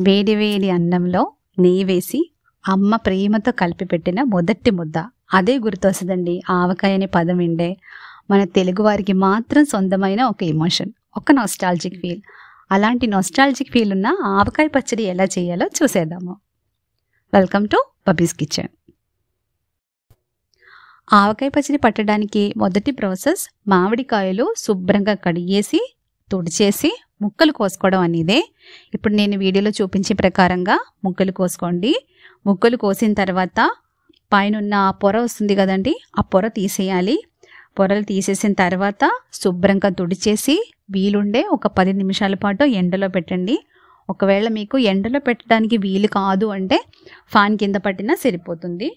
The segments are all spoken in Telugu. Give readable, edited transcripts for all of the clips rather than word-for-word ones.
వేడి వేడి అన్నంలో నెయ్యి వేసి అమ్మ ప్రేమతో కలిపి పెట్టిన మొదటి ముద్ద అదే గుర్తొస్తుందండి. ఆవకాయ అనే పదం విండే మన తెలుగు వారికి మాత్రం సొంతమైన ఒక ఎమోషన్, ఒక నొస్టాల్జిక్ ఫీల్. అలాంటి నొస్టాల్జిక్ ఫీల్ ఉన్న ఆవకాయ పచ్చడి ఎలా చేయాలో చూసేద్దాము. Welcome to Babbi's kitchen. ఆవకాయ పచ్చడి పట్టడానికి మొదటి ప్రాసెస్ మామిడికాయలు శుభ్రంగా కడిగేసి తుడిచేసి ముక్కలు కోసుకోవడం అనేదే. ఇప్పుడు నేను వీడియోలో చూపించే ప్రకారంగా ముక్కలు కోసుకోండి. ముక్కలు కోసిన తర్వాత పైన పొర వస్తుంది కదండి, ఆ పొర తీసేయాలి. పొరలు తీసేసిన తర్వాత శుభ్రంగా తుడిచేసి వీలుండే ఒక 10 నిమిషాల పాటు ఎండలో పెట్టండి. ఒకవేళ మీకు ఎండలో పెట్టడానికి వీలు కాదు అంటే ఫ్యాన్ కింద పట్టినా సరిపోతుంది.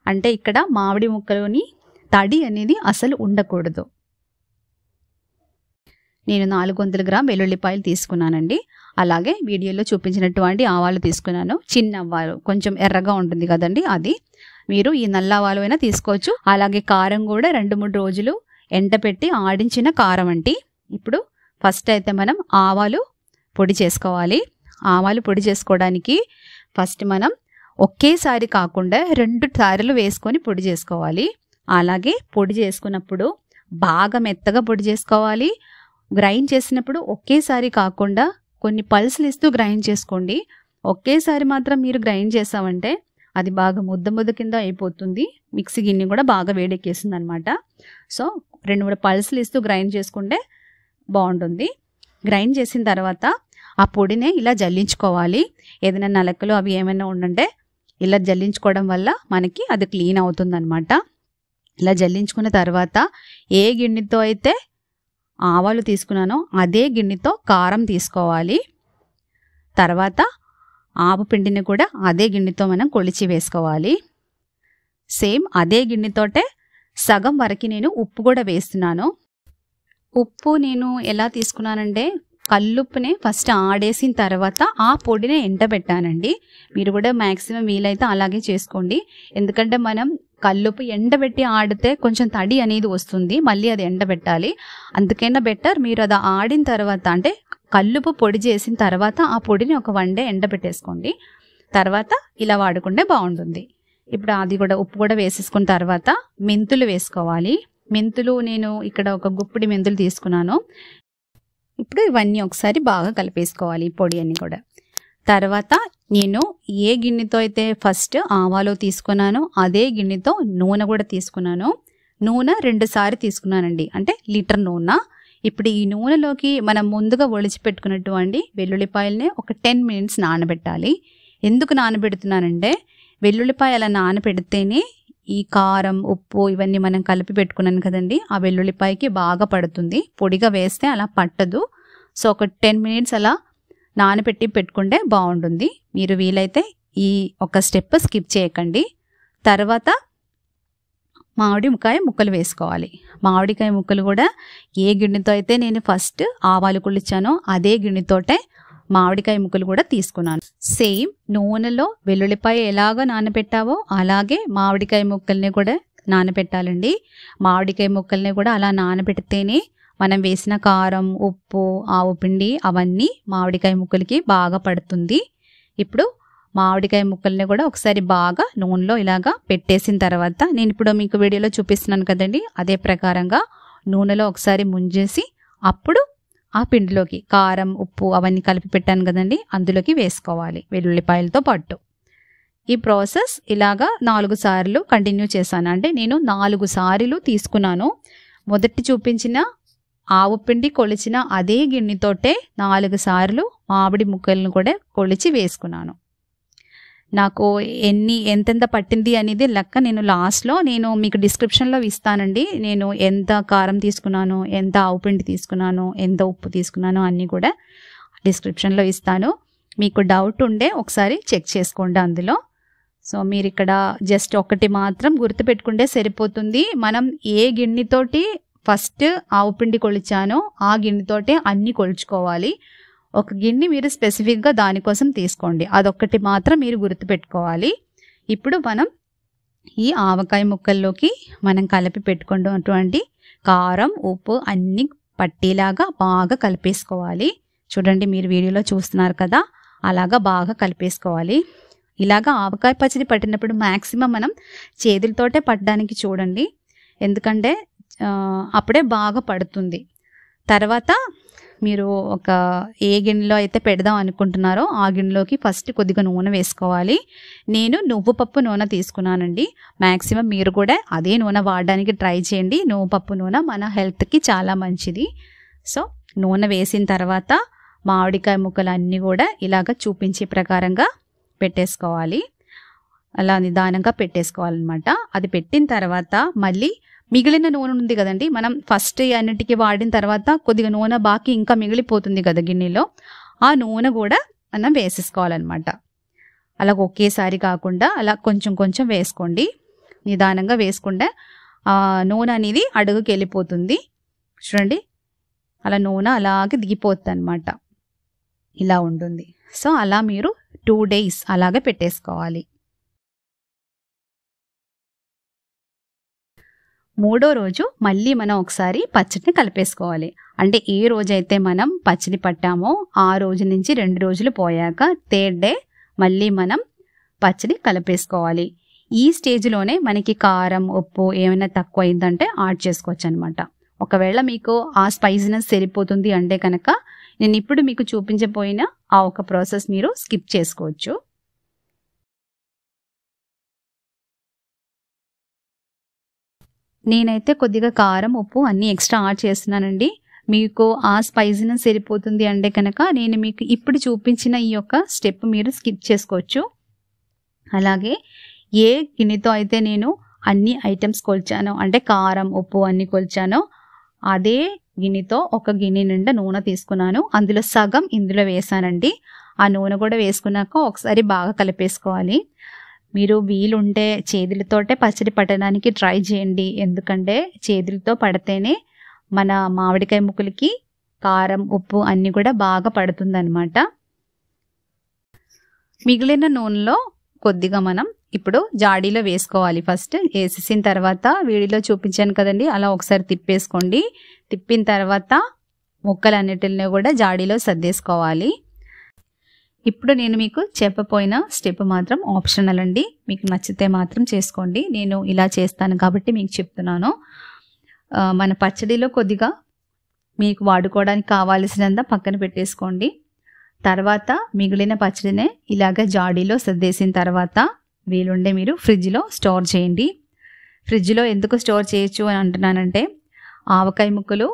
అంటే ఇక్కడ మామిడి ముక్కలోని తడి అనేది అసలు ఉండకూడదు. నేను 400 గ్రామ్ వెల్లుల్లిపాయలు తీసుకున్నానండి. అలాగే వీడియోలో చూపించినటువంటి ఆవాలు తీసుకున్నాను. చిన్న ఆవాలు కొంచెం ఎర్రగా ఉంటుంది కదండి, అది. మీరు ఈ నల్ల ఆవాలు అయినా తీసుకోవచ్చు. అలాగే కారం కూడా 2-3 రోజులు ఎండపెట్టి ఆడించిన కారం అండి. ఇప్పుడు ఫస్ట్ అయితే మనం ఆవాలు పొడి చేసుకోవాలి. ఆవాలు పొడి చేసుకోవడానికి ఫస్ట్ మనం ఒకేసారి కాకుండా 2 సార్లు వేసుకొని పొడి చేసుకోవాలి. అలాగే పొడి చేసుకున్నప్పుడు బాగా మెత్తగా పొడి చేసుకోవాలి. గ్రైండ్ చేసినప్పుడు ఒకేసారి కాకుండా కొన్ని పల్సులు ఇస్తూ గ్రైండ్ చేసుకోండి. ఒకేసారి మాత్రం మీరు గ్రైండ్ చేసామంటే అది బాగా ముద్ద కింద అయిపోతుంది. మిక్సీ గిన్నె కూడా బాగా వేడెక్కేస్తుంది అనమాట. సో 2-3 పల్సులు ఇస్తూ గ్రైండ్ చేసుకుంటే బాగుంటుంది. గ్రైండ్ చేసిన తర్వాత ఆ పొడినే ఇలా జల్లించుకోవాలి. ఏదైనా నలకలు అవి ఏమైనా ఉండంటే ఇలా జల్లించుకోవడం వల్ల మనకి అది క్లీన్ అవుతుంది అనమాట. ఇలా జల్లించుకున్న తర్వాత ఏ గిన్నెతో అయితే ఆవాలు తీసుకున్నానో అదే గిన్నెతో కారం తీసుకోవాలి. తర్వాత ఆవు పిండిని కూడా అదే గిన్నెతో మనం కొలిచి వేసుకోవాలి. సేమ్ అదే గిన్నెతోటే సగం వరకు నేను ఉప్పు కూడా వేస్తున్నాను. ఉప్పు నేను ఎలా తీసుకున్నానంటే కల్లుప్పునే ఫస్ట్ ఆడేసిన తర్వాత ఆ పొడిని ఎండబెట్టానండి. మీరు కూడా మ్యాక్సిమం వీలైతే అలాగే చేసుకోండి. ఎందుకంటే మనం కల్లుప్పు ఎండబెట్టి ఆడితే కొంచెం తడి అనేది వస్తుంది, మళ్ళీ అది ఎండబెట్టాలి. అందుకైనా బెటర్ మీరు అది ఆడిన తర్వాత, అంటే కల్లుప్పు పొడి చేసిన తర్వాత ఆ పొడిని ఒక 1 డే ఎండబెట్టేసుకోండి. తర్వాత ఇలా వాడుకుంటే బాగుంటుంది. ఇప్పుడు అది కూడా ఉప్పు కూడా వేసేసుకున్న తర్వాత మెంతులు వేసుకోవాలి. మెంతులు నేను ఇక్కడ ఒక గుప్పిడి మెంతులు తీసుకున్నాను. ఇప్పుడు ఇవన్నీ ఒకసారి బాగా కలిపేసుకోవాలి, పొడి అన్ని కూడా. తర్వాత నేను ఏ గిన్నెతో అయితే ఫస్ట్ ఆవాలు తీసుకున్నానో అదే గిన్నెతో నూనె కూడా తీసుకున్నాను. నూనె 2 సార్లు తీసుకున్నానండి, అంటే లీటర్ నూనె. ఇప్పుడు ఈ నూనెలోకి మనం ముందుగా ఒలిచిపెట్టుకున్నటువంటి వెల్లుల్లిపాయలని ఒక 10 మినిట్స్ నానబెట్టాలి. ఎందుకు నానబెడుతున్నానంటే వెల్లుల్లిపాయ అలా నానబెడితేనే ఈ కారం ఉప్పు ఇవన్నీ మనం కలిపి పెట్టుకున్నాను కదండి, ఆ వెల్లుల్లిపాయకి బాగా పడుతుంది. పొడిగా వేస్తే అలా పట్టదు. సో ఒక 10 మినిట్స్ అలా నానబెట్టి పెట్టుకుంటే బాగుంటుంది. మీరు వీలైతే ఈ ఒక స్టెప్ స్కిప్ చేయకండి. తర్వాత మామిడికాయ ముక్కలు వేసుకోవాలి. మామిడికాయ ముక్కలు కూడా ఏ గిన్నెతో అయితే నేను ఫస్ట్ ఆవాలు కుళ్ళిచ్చానో అదే గిన్నెతోటే మామిడికాయ ముక్కలు కూడా తీసుకున్నాను. సేమ్ నూనెలో వెల్లుల్లిపాయ ఎలాగో నానబెట్టావో అలాగే మామిడికాయ ముక్కల్ని కూడా నానబెట్టాలండి. మామిడికాయ ముక్కల్ని కూడా అలా నానబెడితేనే మనం వేసిన కారం ఉప్పు ఆవు పిండి అవన్నీ మామిడికాయ ముక్కలకి బాగా పడుతుంది. ఇప్పుడు మామిడికాయ ముక్కల్ని కూడా ఒకసారి బాగా నూనెలో ఇలాగా పెట్టేసిన తర్వాత నేను ఇప్పుడు మీకు వీడియోలో చూపిస్తున్నాను కదండి, అదే ప్రకారంగా నూనెలో ఒకసారి ముంచేసి అప్పుడు ఆ పిండిలోకి కారం ఉప్పు అవన్నీ కలిపి పెట్టాను కదండి, అందులోకి వేసుకోవాలి వెల్లుల్లిపాయలతో పాటు. ఈ ప్రాసెస్ ఇలాగా 4 సార్లు కంటిన్యూ చేశాను. అంటే నేను 4 సార్లు తీసుకున్నాను. మొదటి చూపించిన ఆవు పిండి కొలిచిన అదే గిన్నెతోటే 4 సార్లు మామిడి ముక్కలను కూడా కొలిచి వేసుకున్నాను. నాకు ఎంతెంత పట్టింది అనేది లెక్క నేను లాస్ట్లో మీకు డిస్క్రిప్షన్లో ఇస్తానండి. నేను ఎంత కారం తీసుకున్నాను, ఎంత ఆవు పిండి తీసుకున్నాను, ఎంత ఉప్పు తీసుకున్నాను అన్నీ కూడా డిస్క్రిప్షన్లో ఇస్తాను. మీకు డౌట్ ఉండే ఒకసారి చెక్ చేసుకోండి అందులో. సో మీరు ఇక్కడ జస్ట్ ఒకటి మాత్రం గుర్తుపెట్టుకుంటే సరిపోతుంది. మనం ఏ గిన్నెతోటి ఫస్ట్ ఆవు పిండి కొలిచానో ఆ గిన్నెతోటే అన్నీ కొలుచుకోవాలి. ఒక గిన్నె మీరు స్పెసిఫిక్గా దానికోసం తీసుకోండి, అదొక్కటి మాత్రం మీరు గుర్తుపెట్టుకోవాలి. ఇప్పుడు మనం ఈ ఆవకాయ ముక్కల్లోకి మనం కలిపి పెట్టుకున్నటువంటి కారం ఉప్పు అన్నీ పట్టేలాగా బాగా కలిపేసుకోవాలి. చూడండి, మీరు వీడియోలో చూస్తున్నారు కదా, అలాగా బాగా కలిపేసుకోవాలి. ఇలాగా ఆవకాయ పచ్చడి పట్టినప్పుడు మ్యాక్సిమం మనం చేతులతోటే పట్టడానికి చూడండి, ఎందుకంటే అప్పుడే బాగా పడుతుంది. తర్వాత మీరు ఒక ఏ గిన్నెలో అయితే పెడదాం అనుకుంటున్నారో ఆ గిన్నెలోకి ఫస్ట్ కొద్దిగా నూనె వేసుకోవాలి. నేను నువ్వు పప్పు నూనె తీసుకున్నానండి. మ్యాక్సిమం మీరు కూడా అదే నూనె వాడడానికి ట్రై చేయండి. నువ్వు పప్పు నూనె మన హెల్త్కి చాలా మంచిది. సో నూనె వేసిన తర్వాత మామిడికాయ ముక్కలు అన్నీ కూడా ఇలాగ చూపించే ప్రకారంగా పెట్టేసుకోవాలి. అలా నిదానంగా పెట్టేసుకోవాలన్నమాట. అది పెట్టిన తర్వాత మళ్ళీ మిగిలిన నూనె ఉంది కదండి, మనం ఫస్ట్ అన్నిటికీ వాడిన తర్వాత కొద్దిగా నూనె బాకి ఇంకా మిగిలిపోతుంది కదా గిన్నెలో, ఆ నూనె కూడా మనం వేసేసుకోవాలన్నమాట. అలా ఒకేసారి కాకుండా అలా కొంచెం కొంచెం వేసుకోండి. నిదానంగా వేసుకుంటే ఆ నూనె అనేది అడుగుకి వెళ్ళిపోతుంది. చూడండి, అలా నూనె అలాగే దిగిపోతుంది అనమాట. ఇలా ఉంటుంది. సో అలా మీరు 2 days అలాగే పెట్టేసుకోవాలి. 3వ రోజు మళ్ళీ మనం ఒకసారి పచ్చడిని కలిపేసుకోవాలి. అంటే ఏ రోజైతే మనం పచ్చడి పట్టామో ఆ రోజు నుంచి 2 రోజులు పోయాక 3rd day మళ్ళీ మనం పచ్చడి కలిపేసుకోవాలి. ఈ స్టేజ్లోనే మనకి కారం, ఉప్పు ఏమైనా తక్కువ అయిందంటే యాడ్ చేసుకోవచ్చు అనమాట. ఒకవేళ మీకు ఆ స్పైసీనెస్ సరిపోతుంది అంటే కనుక నేను ఇప్పుడు మీకు చూపించబోయిన ఆ ఒక ప్రాసెస్ మీరు స్కిప్ చేసుకోవచ్చు. నేనైతే కొద్దిగా కారం, ఉప్పు అన్నీ ఎక్స్ట్రా యాడ్ చేస్తున్నానండి. మీకు ఆ స్పైసీనెస్ సరిపోతుంది అంటే కనుక నేను మీకు ఇప్పుడు చూపించిన ఈ యొక్క స్టెప్ మీరు స్కిప్ చేసుకోవచ్చు. అలాగే ఏ గిన్నెతో అయితే నేను అన్ని ఐటమ్స్ కొలిచానో, అంటే కారం, ఉప్పు అన్నీ కొలిచానో అదే గిన్నెతో ఒక గిన్నె నిండా నూనె తీసుకున్నాను. అందులో సగం ఇందులో వేసానండి. ఆ నూనె కూడా వేసుకున్నాక ఒకసారి బాగా కలిపేసుకోవాలి. మీరు వీలుంటే చేతులతోటే పచ్చడి పట్టడానికి ట్రై చేయండి. ఎందుకంటే చేతులతో పడితేనే మన మామిడికాయ ముక్కలకి కారం, ఉప్పు అన్నీ కూడా బాగా పడుతుందన్నమాట. మిగిలిన నూనెలో కొద్దిగా మనం ఇప్పుడు జాడీలో వేసుకోవాలి. ఫస్ట్ వేసేసిన తర్వాత వీడియోలో చూపించాను కదండి, అలా ఒకసారి తిప్పేసుకోండి. తిప్పిన తర్వాత ముక్కలన్నిటిని కూడా జాడీలో సర్దేసుకోవాలి. ఇప్పుడు నేను మీకు చెప్పపోయిన స్టెప్ మాత్రం ఆప్షనల్ అండి. మీకు నచ్చితే మాత్రం చేసుకోండి. నేను ఇలా చేస్తాను కాబట్టి మీకు చెప్తున్నాను. మన పచ్చడిలో కొద్దిగా మీకు వాడుకోవడానికి కావాల్సినంత పక్కన పెట్టేసుకోండి. తర్వాత మిగిలిన పచ్చడినే ఇలాగ జాడీలో సర్దేసిన తర్వాత వీలుండే మీరు ఫ్రిడ్జ్లో స్టోర్ చేయండి. ఫ్రిడ్జ్లో ఎందుకు స్టోర్ చేయొచ్చు అని అంటున్నానంటే ఆవకాయ ముక్కలు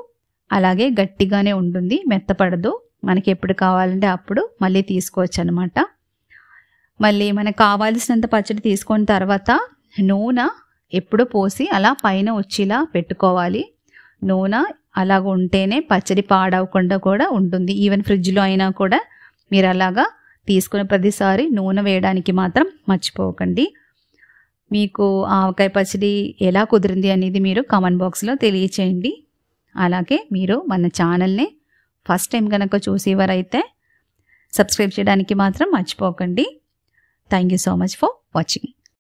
అలాగే గట్టిగానే ఉంటుంది, మెత్తపడదు. మనకి ఎప్పుడు కావాలంటే అప్పుడు మళ్ళీ తీసుకోవచ్చు అనమాట. మళ్ళీ మనకు కావాల్సినంత పచ్చడి తీసుకున్న తర్వాత నూనె ఎప్పుడు పోసి అలా పైన వచ్చేలా పెట్టుకోవాలి. నూనె అలాగ ఉంటేనే పచ్చడి పాడవకుండా కూడా ఉంటుంది. ఈవెన్ ఫ్రిడ్జ్లో అయినా కూడా మీరు అలాగా తీసుకునే ప్రతిసారి నూనె వేయడానికి మాత్రం మర్చిపోకండి. మీకు ఆవకాయ పచ్చడి ఎలా కుదిరింది అనేది మీరు కామెంట్ బాక్స్లో తెలియచేయండి. అలాగే మీరు మన ఛానల్ని ఫస్ట్ టైం కనుక చూసేవారైతే సబ్స్క్రైబ్ చేయడానికి మాత్రం మర్చిపోకండి. Thank you so much for watching.